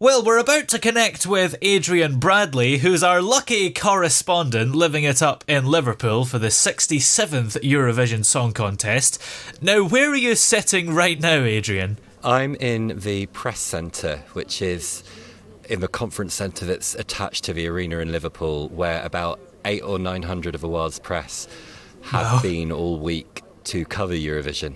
Well, we're about to connect with Adrian Bradley, who's our lucky correspondent living it up in Liverpool for the 67th Eurovision Song Contest. Now, where are you sitting right now, Adrian? I'm in the press centre, which is in the conference centre that's attached to the arena in Liverpool, where about 800 or 900 of the world's press have been all week to cover Eurovision.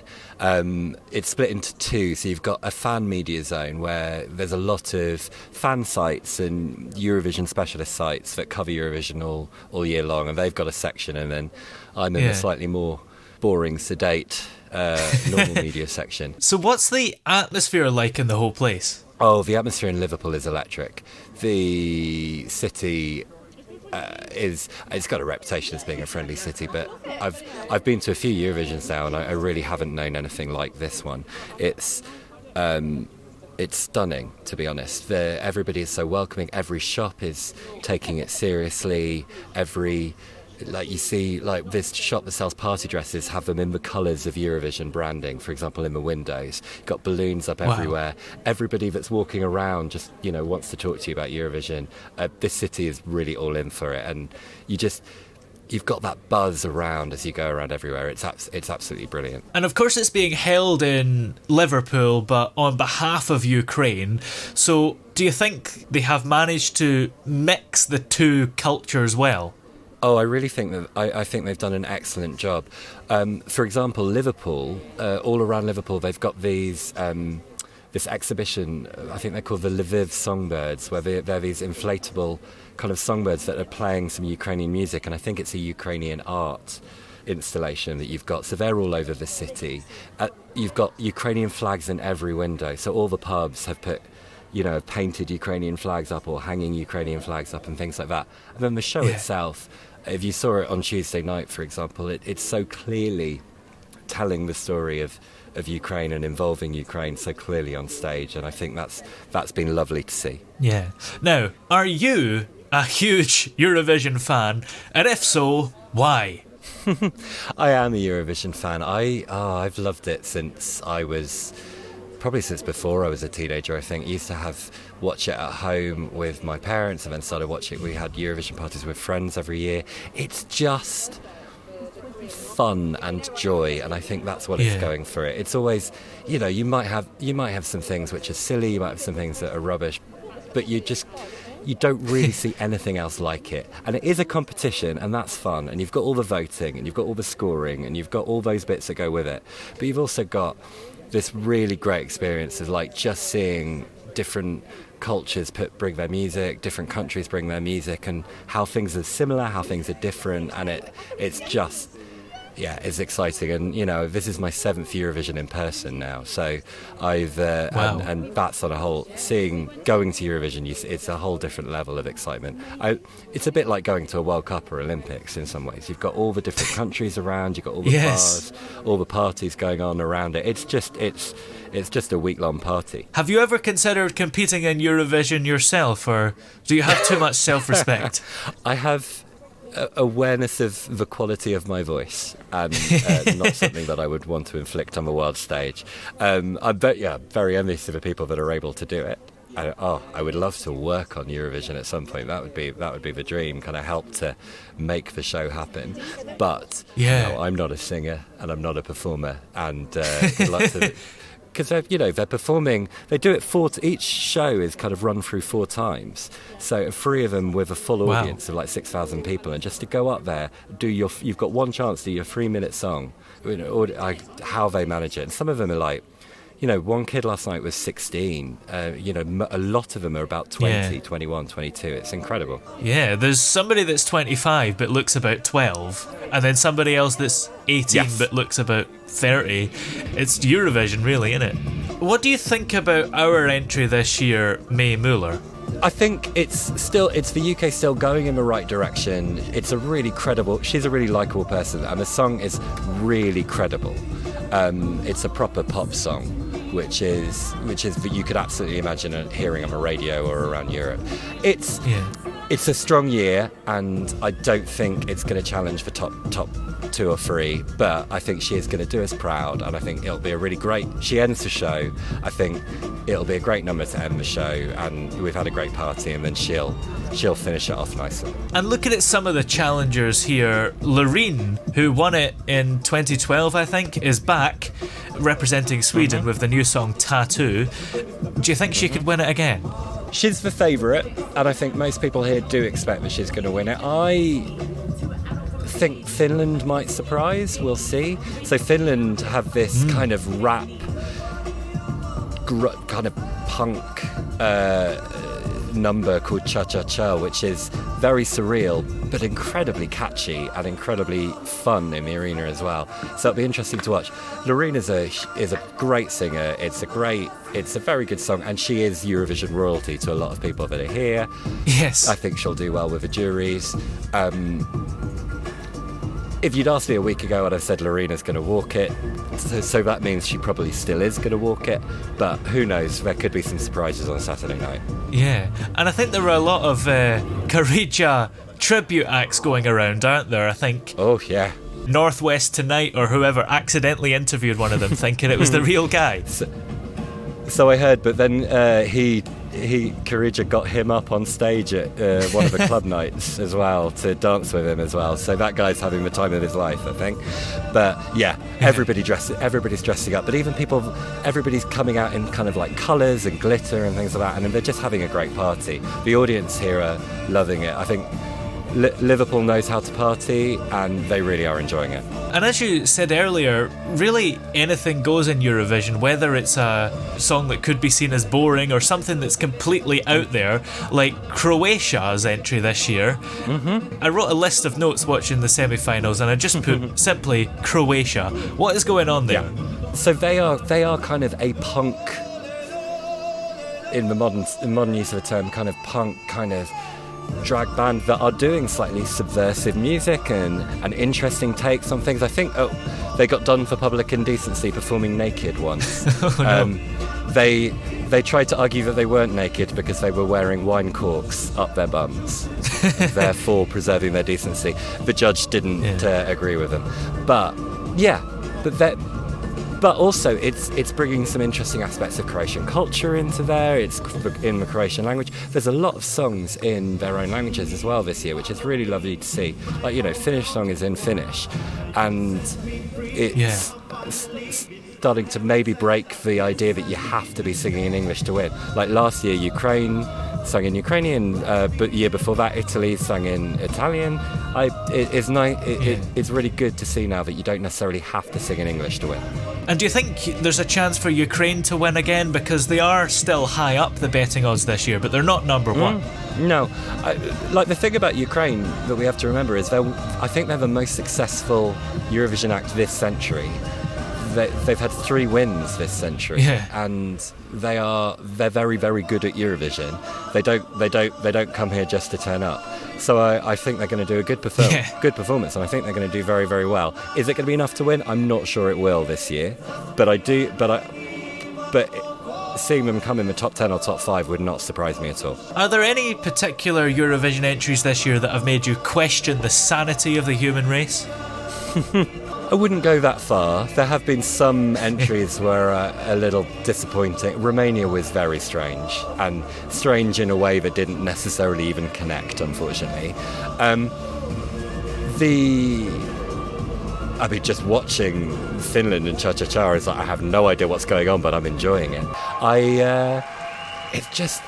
It's split into two, so you've got a fan media zone where there's a lot of fan sites and Eurovision specialist sites that cover Eurovision all year long, and they've got a section, and then I'm in the slightly more boring, sedate, normal media section. So what's the atmosphere like in the whole place? Oh, the atmosphere in Liverpool is electric. The city it's got a reputation as being a friendly city, but I've been to a few Eurovisions now, and I really haven't known anything like this one. It's stunning, to be honest. Everybody is so welcoming. Every shop is taking it seriously. You see, like this shop that sells party dresses have them in the colours of Eurovision branding, for example, in the windows. Got balloons up everywhere. Everybody that's walking around just, wants to talk to you about Eurovision. This city is really all in for it, and you've got that buzz around as you go around everywhere. It's absolutely brilliant. And of course it's being held in Liverpool, but on behalf of Ukraine. So do you think they have managed to mix the two cultures well? Oh, I really think that I think they've done an excellent job. For example, Liverpool, all around Liverpool, they've got this exhibition. I think they're called the Lviv Songbirds, where they're these inflatable kind of songbirds that are playing some Ukrainian music, and I think it's a Ukrainian art installation that you've got. So they're all over the city. You've got Ukrainian flags in every window. So all the pubs have put, painted Ukrainian flags up or hanging Ukrainian flags up and things like that. And then the show itself, if you saw it on Tuesday night, for example, it's so clearly telling the story of Ukraine and involving Ukraine so clearly on stage, and I think that's been lovely to see. Yeah. Now, are you a huge Eurovision fan? And if so, why? I am a Eurovision fan. I've loved it since since before I was a teenager, I think. I used to watch it at home with my parents, and then started watching it. We had Eurovision parties with friends every year. It's just fun and joy, and I think that's what it's going for it. It's always, you might have some things which are silly, you might have some things that are rubbish, but you don't really see anything else like it. And it is a competition, and that's fun, and you've got all the voting, and you've got all the scoring, and you've got all those bits that go with it, but you've also got this really great experience of just seeing different cultures bring their music, different countries bring their music, and how things are similar, how things are different, and it's just, it's exciting. And this is my 7th Eurovision in person now, so I've and that's on a whole, going to Eurovision, it's a whole different level of excitement. It's a bit like going to a World Cup or Olympics in some ways. You've got all the different countries around, you've got all the bars, all the parties going on around it. It's just a week-long party. Have you ever considered competing in Eurovision yourself, or do you have too much self-respect? I have awareness of the quality of my voice, and not something that I would want to inflict on the world stage. I'm very envious of the people that are able to do it. I would love to work on Eurovision at some point. That would be the dream, kind of help to make the show happen. But I'm not a singer and I'm not a performer, and good luck to because they're performing. They do it each show is kind of run through 4 times, so 3 of them with a full audience of 6,000 people, and just to go up there, you've got one chance to do your 3-minute song. How they manage it, and some of them are one kid last night was 16. A lot of them are about 20, 21, 22. It's incredible. Yeah, there's somebody that's 25 but looks about 12, and then somebody else that's 18 but looks about 30. It's Eurovision, really, isn't it? What do you think about our entry this year, Mae Muller? I think it's the UK still going in the right direction. She's a really likeable person, and the song is really credible. It's a proper pop song, which is that you could absolutely imagine hearing on the radio or around Europe. It's a strong year, and I don't think it's going to challenge for top 2 or 3, but I think she is going to do us proud, and I think it'll be a really great... She ends the show. I think it'll be a great number to end the show, and we've had a great party, and then she'll finish it off nicely. And looking at some of the challengers here, Loreen, who won it in 2012, I think, is back representing Sweden with the new song Tattoo. Do you think she could win it again? She's the favourite, and I think most people here do expect that she's going to win it. I think Finland might surprise. We'll see. So Finland have this kind of rap, kind of punk number called Cha Cha Cha, which is very surreal but incredibly catchy and incredibly fun in the arena as well. So it'll be interesting to watch. Loreen is a great singer. It's a very good song, and she is Eurovision royalty to a lot of people that are here. Yes. I think she'll do well with the juries. If you'd asked me a week ago, I'd have said Lorena's going to walk it. So that means she probably still is going to walk it. But who knows? There could be some surprises on Saturday night. Yeah, and I think there were a lot of Karija tribute acts going around, aren't there? I think. Oh, yeah. Northwest Tonight or whoever accidentally interviewed one of them thinking it was the real guy. So I heard, but then Karija got him up on stage at one of the club nights as well to dance with him as well. So that guy's having the time of his life, I think. But yeah, everybody's dressing up. But even everybody's coming out in kind of like colours and glitter and things like that, and they're just having a great party. The audience here are loving it. I think Liverpool knows how to party, and they really are enjoying it. And as you said earlier, really anything goes in Eurovision, whether it's a song that could be seen as boring or something that's completely out there, like Croatia's entry this year. Mm-hmm. I wrote a list of notes watching the semi-finals, and I just put simply Croatia. What is going on there? Yeah. So they are kind of a punk, in the modern use of the term, kind of punk, kind of drag band that are doing slightly subversive music and interesting takes on things. I think they got done for public indecency performing naked once. Oh, no. They tried to argue that they weren't naked because they were wearing wine corks up their bums, therefore preserving their decency. The judge didn't agree with them. But also, it's bringing some interesting aspects of Croatian culture into there. It's in the Croatian language. There's a lot of songs in their own languages as well this year, which is really lovely to see. Like, Finnish song is in Finnish, and it's starting to maybe break the idea that you have to be singing in English to win. Like last year, Ukraine sang in Ukrainian, but the year before that, Italy sang in Italian. It's really good to see now that you don't necessarily have to sing in English to win. And do you think there's a chance for Ukraine to win again? Because they are still high up the betting odds this year, but they're not number one. No. The thing about Ukraine that we have to remember is I think they're the most successful Eurovision act this century. They've had 3 wins this century, and they're very, very good at Eurovision. They don't come here just to turn up. So I think they're going to do a good performance, and I think they're going to do very, very well. Is it going to be enough to win? I'm not sure it will this year, but seeing them come in the top 10 or top 5 would not surprise me at all. Are there any particular Eurovision entries this year that have made you question the sanity of the human race? I wouldn't go that far. There have been some entries where a little disappointing. Romania was very strange, and strange in a way that didn't necessarily even connect, unfortunately. Just watching Finland and Cha Cha Cha is like, I have no idea what's going on, but I'm enjoying it. It's just...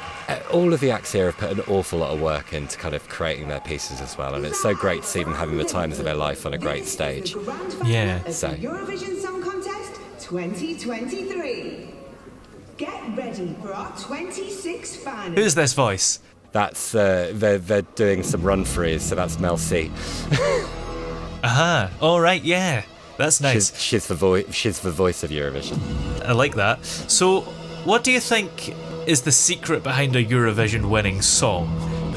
all of the acts here have put an awful lot of work into kind of creating their pieces as well, and it's so great to see them having the times of their life on a great stage. Yeah. So Eurovision Song Contest 2023. Get ready for our 26 finalists. Who's this voice? That's they're doing some run-throughs, so that's Mel C. Aha. All right. Yeah. That's nice. She's the voice of Eurovision. I like that. So, what do you think is the secret behind a Eurovision winning song?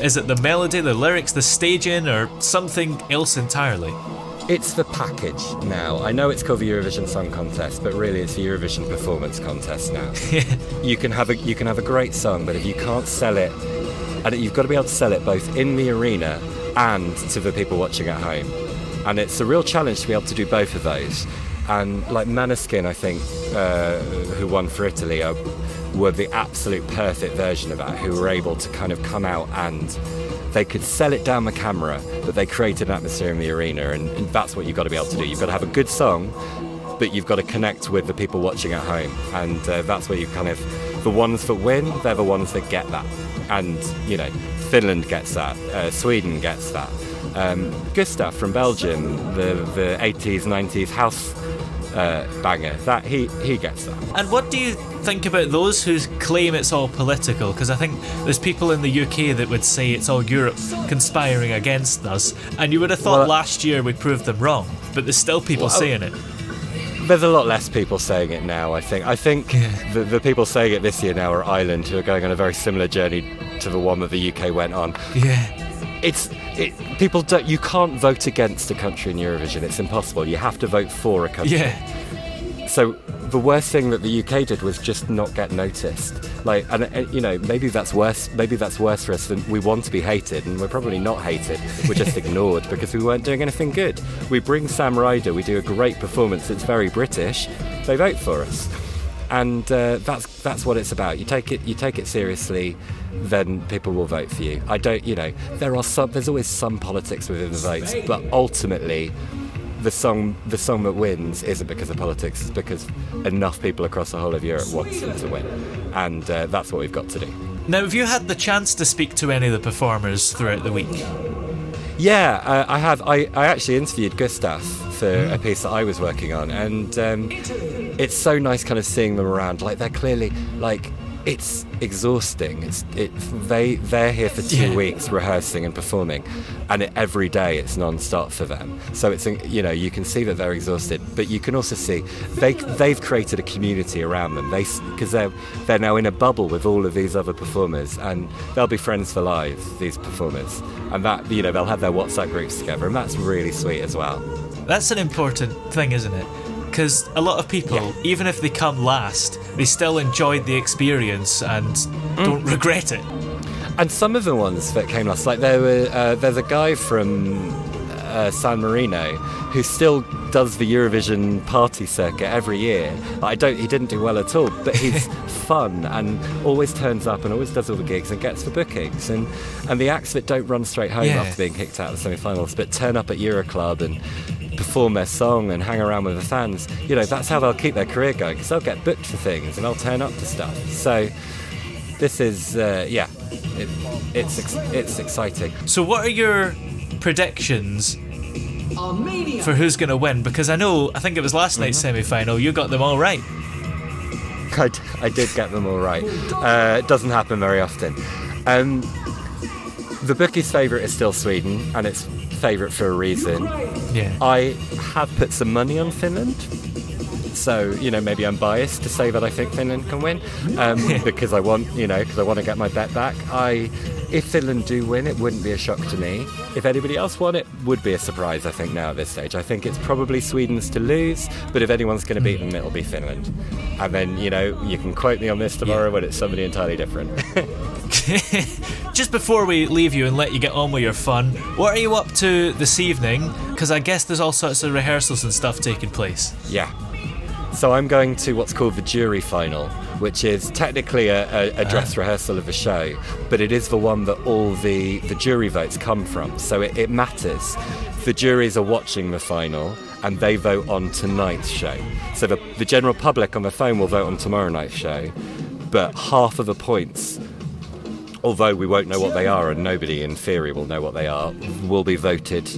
Is it the melody, the lyrics, the staging, or something else entirely? It's the package now. I know it's called the Eurovision Song Contest, but really it's the Eurovision Performance Contest now. You can have a great song, but if you can't sell it and you've got to be able to sell it both in the arena and to the people watching at home. And it's a real challenge to be able to do both of those. And like Maneskin, I think, who won for Italy, were the absolute perfect version of that, who were able to kind of come out and they could sell it down the camera, but they created an atmosphere in the arena, and that's what you've got to be able to do. You've got to have a good song, but you've got to connect with the people watching at home, and that's where you kind of, the ones that win, they're the ones that get that. And, you know, Finland gets that, Sweden gets that. Gustav from Belgium, the 80s, 90s house banger, that he gets that. And what do you think about those who claim it's all political? Because I think there's people in the UK that would say it's all Europe conspiring against us, and you would have thought last year we proved them wrong, but there's still people saying it. There's a lot less people saying it now, I think. I think the people saying it this year now are Ireland, who are going on a very similar journey to the one that the UK went on. People don't. You can't vote against a country in Eurovision. It's impossible. You have to vote for a country. Yeah. So the worst thing that the UK did was just not get noticed. Like, and you know, maybe that's worse. Maybe that's worse for us than we want to be hated, and we're probably not hated. We're just ignored because we weren't doing anything good. We bring Sam Ryder. We do a great performance. It's very British. They vote for us. And that's what it's about. You take it seriously, then people will vote for you. I don't, you know, there's always some politics within the votes, but ultimately, the song that wins isn't because of politics. It's because enough people across the whole of Europe want them to win, and that's what we've got to do. Now, have you had the chance to speak to any of the performers throughout the week? Yeah, I have. I actually interviewed Gustav for a piece that I was working on, and it's so nice kind of seeing them around. Like, they're clearly, like, it's exhausting. They're here for 2 weeks rehearsing and performing, and every day it's non-stop for them. So it's, you know, you can see that they're exhausted, but you can also see they've created a community around them. Because they're now in a bubble with all of these other performers, and they'll be friends for life, these performers, and that, you know, they'll have their WhatsApp groups together, and that's really sweet as well. That's an important thing, isn't it? Because a lot of people, even if they come last, they still enjoyed the experience and don't regret it. And some of the ones that came last, like there's a guy from San Marino who still does the Eurovision party circuit every year. He didn't do well at all, but he's fun and always turns up and always does all the gigs and gets the bookings. And the acts that don't run straight home after being kicked out of the semi-finals, but turn up at EuroClub and perform their song and hang around with the fans, you know, that's how they'll keep their career going, because they'll get booked for things and they'll turn up to stuff. So this is it's exciting. So what are your predictions for who's going to win? Because I think it was last night's semi-final, you got them all right. I did get them all right. It doesn't happen very often. The bookie's favourite is still Sweden, and it's favourite for a reason. Yeah. I have put some money on Finland, so, you know, maybe I'm biased to say that I think Finland can win, because I want to get my bet back. If Finland do win, it wouldn't be a shock to me. If anybody else won, it would be a surprise, I think, now at this stage. I think it's probably Sweden's to lose, but if anyone's going to beat them, it'll be Finland. And then, you know, you can quote me on this tomorrow when it's somebody entirely different. Just before we leave you and let you get on with your fun, what are you up to this evening? Because I guess there's all sorts of rehearsals and stuff taking place. Yeah. So I'm going to what's called the jury final, which is technically a dress rehearsal of a show, but it is the one that all the jury votes come from. So it matters. The juries are watching the final and they vote on tonight's show. So the general public on the phone will vote on tomorrow night's show, but half of the points, although we won't know what they are and nobody in theory will know what they are, will be voted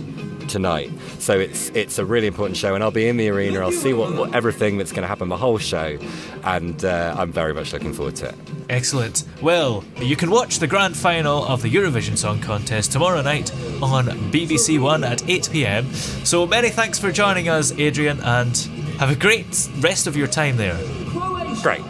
tonight. So it's a really important show, and I'll be in the arena. I'll see what everything that's going to happen the whole show, and I'm very much looking forward to it. Excellent. Well, you can watch the grand final of the Eurovision Song Contest tomorrow night on BBC One at 8 p.m. So many thanks for joining us, Adrian, and have a great rest of your time there. Great.